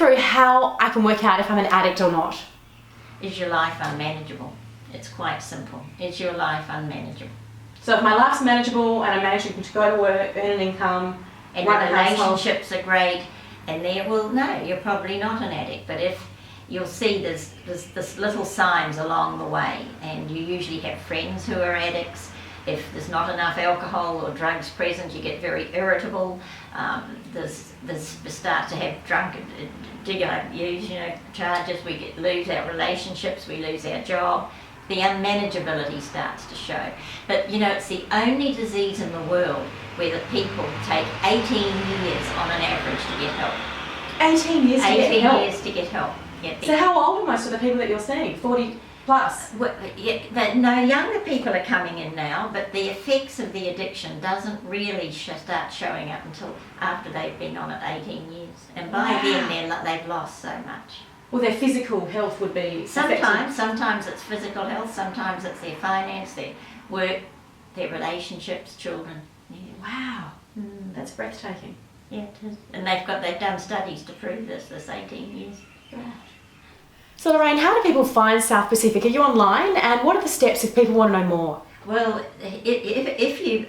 through how I can work out if I'm an addict or not. Is your life unmanageable? It's quite simple. Is your life unmanageable? So if my life's manageable and I'm managing to go to work, earn an income, and run your a household, relationships are great, and no, you're probably not an addict. But if you'll see there's little signs along the way, and you usually have friends who are addicts. If there's not enough alcohol or drugs present, you get very irritable. Start to have charges. We lose our relationships. We lose our job. The unmanageability starts to show. But it's the only disease in the world where the people take 18 years on an average to get help. 18 years to get help? 18 years to get help. Yeah, so how old are most of the people that you're seeing? 40 plus? Well, no, younger people are coming in now, but the effects of the addiction doesn't really start showing up until after they've been on it 18 years. And by then they've lost so much. Well, their physical health would be Sometimes it's physical health, sometimes it's their finance, their work, their relationships, children. Yeah. Wow, that's breathtaking. Yeah, it is. And they've done studies to prove this 18 years. Gosh. So Lorraine, how do people find South Pacific? Are you online? And what are the steps if people want to know more? Well, if you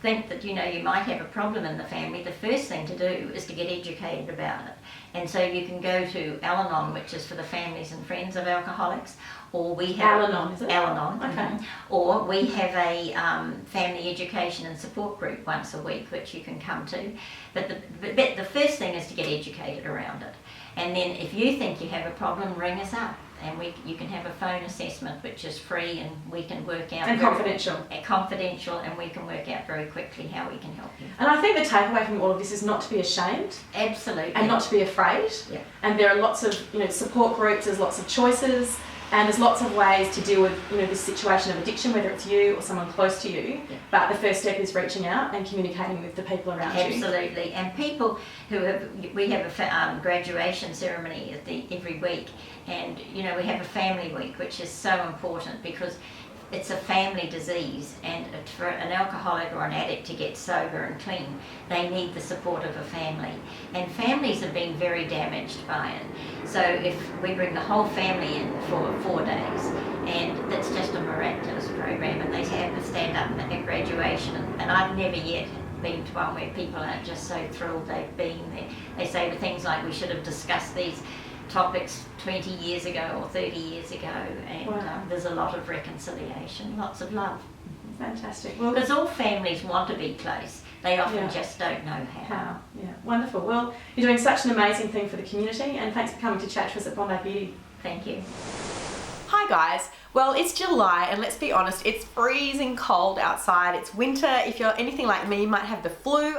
think that you might have a problem in the family, the first thing to do is to get educated about it. And so you can go to Al-Anon, which is for the families and friends of alcoholics, or we have Al-Anon, is it? Al-Anon, okay. Or we have a family education and support group once a week, which you can come to. But the first thing is to get educated around it. And then if you think you have a problem, ring us up. And you can have a phone assessment, which is free, and we can work out... And confidential. Confidential, and we can work out very quickly how we can help you. And I think the takeaway from all of this is not to be ashamed. Absolutely. And not to be afraid. Yeah. And there are lots of support groups, there's lots of choices, and there's lots of ways to deal with this situation of addiction, whether it's you or someone close to you. Yeah. But the first step is reaching out and communicating with the people around you. Absolutely. And people we have a graduation ceremony every week, and we have a family week, which is so important because it's a family disease, and for an alcoholic or an addict to get sober and clean, they need the support of a family. And families have been very damaged by it. So if we bring the whole family in for 4 days, and that's just a miraculous program, and they have to stand up at graduation, and I've never yet been to one where people are just so thrilled they've been there. They say things like, we should have discussed these topics 20 years ago or 30 years ago, and there's a lot of reconciliation, lots of love. Fantastic. Well, because all families want to be close, they often just don't know how. Yeah, wonderful. Well, you're doing such an amazing thing for the community, and thanks for coming to chat to us at Bondi Beauty. Thank you. Hi guys. Well, it's July, and let's be honest, it's freezing cold outside. It's winter. If you're anything like me, you might have the flu.